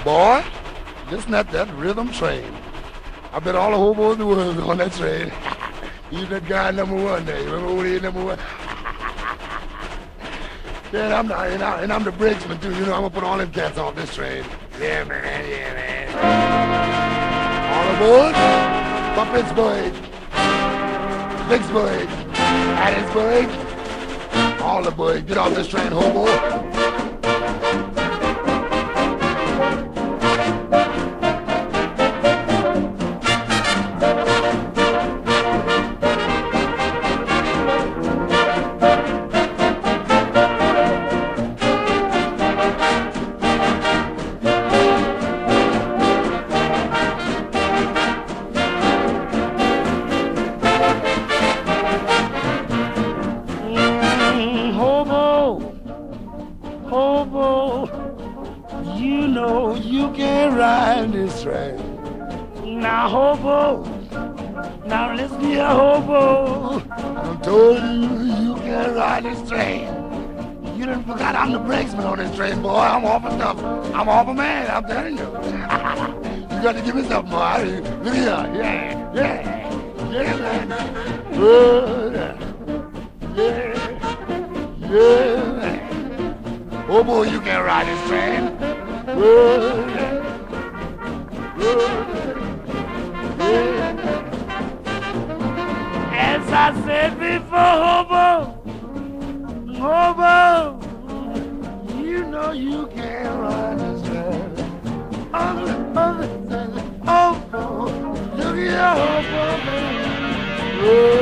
Boy, listen at that rhythm train. I bet all the hobos in the world are on that train. Even that guy number one there. You remember who he is, number one? Yeah, and I'm the brakesman too. You know, I'm gonna put all them cats off this train. Yeah, man. Yeah, man. All aboard for Pittsburgh, Vicksburg, Hattiesburg, all aboard. Get off this train, hobo. Hobo, you know you can ride this train. Now, hobo, now listen here, hobo. I told you can ride this train. You done forgot I'm the brakesman on this train, boy. I'm off a stuff. I'm off a man, I'm telling you. You got to give me something, boy. Look here, yeah, man. Yeah, man. Oh boy, you can't ride this train. As I said before, hobo, you know you can't ride this train. Oh, look at hobo, man.